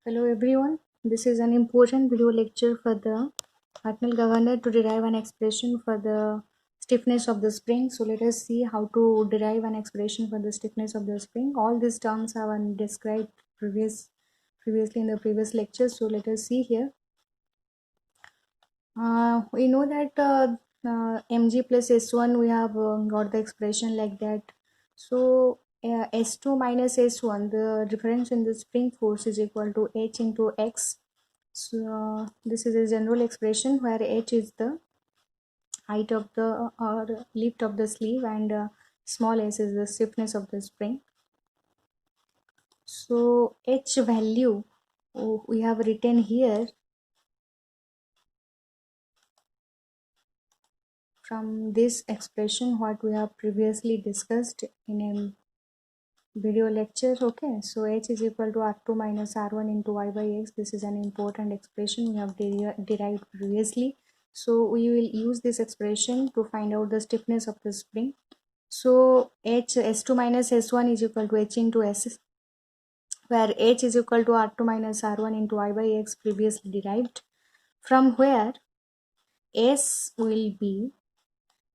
Hello everyone, this is an important video lecture for the Hartnell governor to derive an expression for the stiffness of the spring. So let us see how to derive an expression for the stiffness of the spring. All these terms have been described previously in the previous lecture. So let us see here. We know that mg plus s1 we have got the expression like that. So s2 minus s1, the difference in the spring force is equal to h into x. So this is a general expression where h is the height of the or lift of the sleeve and small s is the stiffness of the spring. So h value we have written here from this expression what we have previously discussed in a video lecture. Okay, so h is equal to r2 minus r1 into y by x. This is an important expression we have derived previously. So we will use this expression to find out the stiffness of the spring. So s2 minus s1 is equal to h into s, where h is equal to r2 minus r1 into y by x previously derived, from where s will be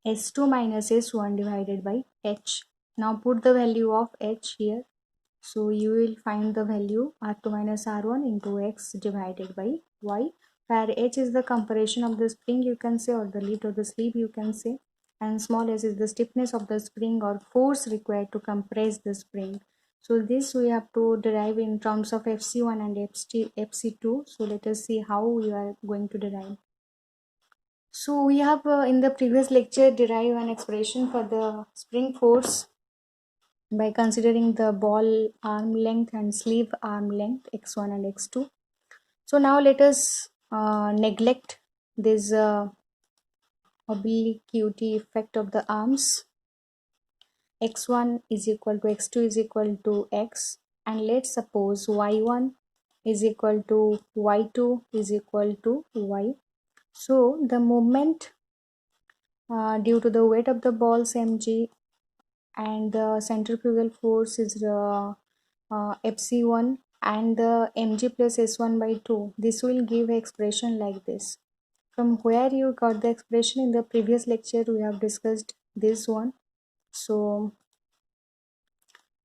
s2 minus s1 divided by h. Now put the value of h here. So you will find the value r2 minus r1 into x divided by y, where h is the compression of the spring you can say, or the lift of the sleeve you can say, and small s is the stiffness of the spring or force required to compress the spring. So this we have to derive in terms of fc1 and fc2. So let us see how we are going to derive. So we have in the previous lecture derived an expression for the spring force by considering the ball arm length and sleeve arm length x1 and x2. So now let us neglect this obliquity effect of the arms. x1 is equal to x2 is equal to x, and let's suppose y1 is equal to y2 is equal to y. So the moment due to the weight of the balls mg and the centrifugal force is fc1 and the mg plus s1 by 2, this will give an expression like this. From where you got the expression in the previous lecture we have discussed this one. So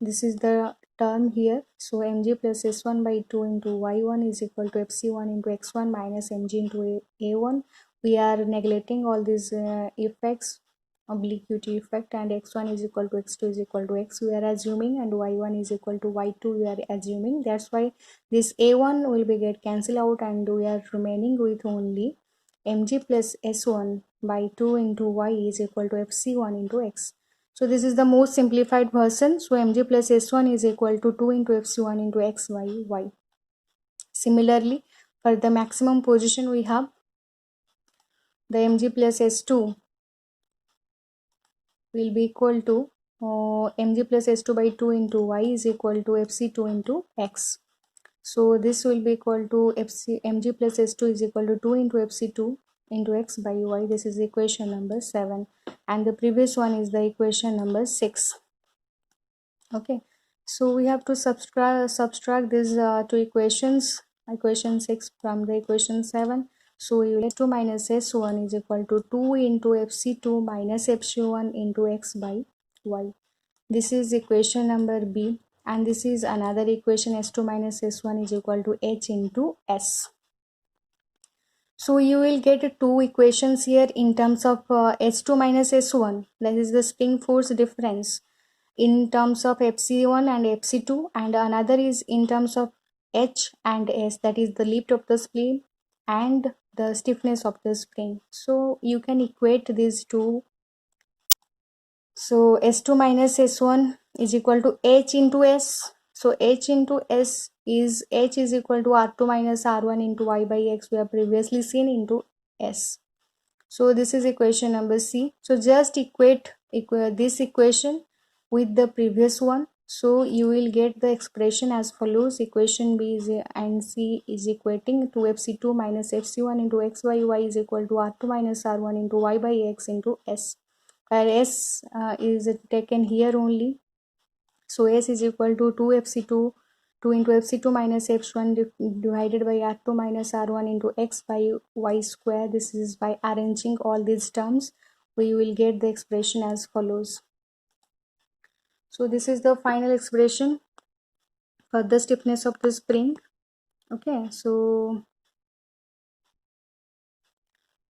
this is the term here. So mg plus s1 by 2 into y1 is equal to fc1 into x1 minus mg into a1. We are neglecting all these effects, obliquity effect, and x1 is equal to x2 is equal to x we are assuming, and y1 is equal to y2 we are assuming. That's why this a1 will be get cancelled out and we are remaining with only mg plus s1 by 2 into y is equal to fc1 into x. So this is the most simplified version. So mg plus s1 is equal to 2 into fc1 into x by y. Similarly, for the maximum position we have the mg plus s2 will be equal to mg plus s2 by 2 into y is equal to fc2 into x. So this will be equal to mg plus s2 is equal to 2 into fc2 into x by y. This is equation number 7, and the previous one is the equation number 6. Okay, so we have to subtract these two equations, equation 6 from the equation 7. So you get 2 minus s1 is equal to 2 into fc2 minus fc1 into x by y. This is equation number b, and this is another equation, s2 minus s1 is equal to h into s. So you will get two equations here in terms of s2 minus s1, that is the spring force difference in terms of fc1 and fc2, and another is in terms of h and s, that is the lift of the spring and the stiffness of the spring. So you can equate these two. So s2 minus s1 is equal to h into s. So h into s is h is equal to r2 minus r1 into y by x, we have previously seen, into s. So this is equation number c. So just equate this equation with the previous one. So you will get the expression as follows. Equation b is and c is equating to fc2 minus fc1 into x by y is equal to r2 minus r1 into y by x into s, where s is taken here only. So s is equal to 2 fc2 2 into Fc2 minus F1 divided by R2 minus R1 into X by Y square. This is by arranging all these terms, we will get the expression as follows. So this is the final expression for the stiffness of the spring. Okay, so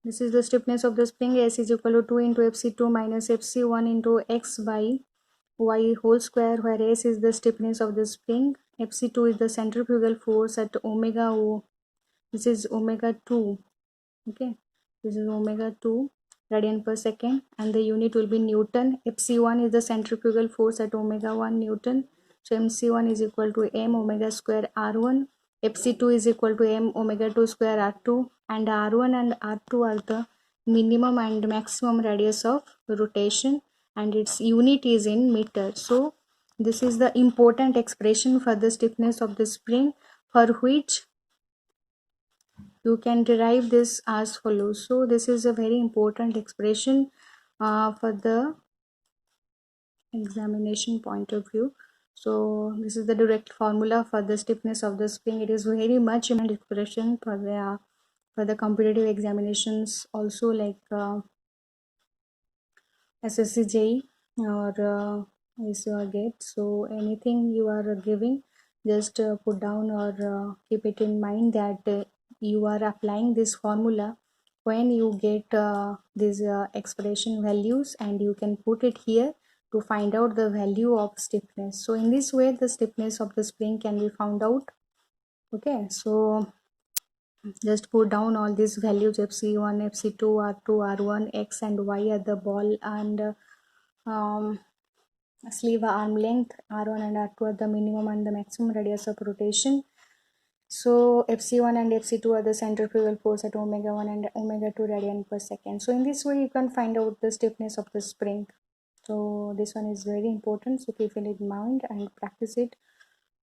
this is the stiffness of the spring. S is equal to 2 into Fc2 minus Fc1 into X by Y whole square, where S is the stiffness of the spring, Fc2 is the centrifugal force at omega O. This is omega 2. Okay, this is omega 2 radian per second, and the unit will be Newton. Fc1 is the centrifugal force at omega 1 Newton. So mc1 is equal to m omega square r1. Fc2 is equal to m omega 2 square r2, and r1 and r2 are the minimum and maximum radius of rotation, and its unit is in meter. So this is the important expression for the stiffness of the spring, for which you can derive this as follows. So this is a very important expression for the examination point of view. So this is the direct formula for the stiffness of the spring. It is very much an expression for the competitive examinations also, like SSC JEE or ISO GATE. So anything you are giving, just put down or keep it in mind that you are applying this formula when you get these expression values, and you can put it here to find out the value of stiffness. So in this way the stiffness of the spring can be found out. Okay, so just put down all these values: Fc1, Fc2, R2, R1, X and Y at the ball and sleeve arm length, R1 and R2 are the minimum and the maximum radius of rotation. So Fc1 and Fc2 are the centrifugal force at omega 1 and omega 2 radian per second. So in this way you can find out the stiffness of the spring. So this one is very important, so keep it in mind and practice it.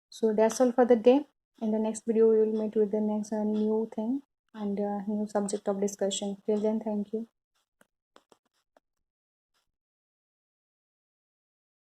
So that's all for the day. In the next video we will meet with the next new thing and new subject of discussion. Till then, thank you.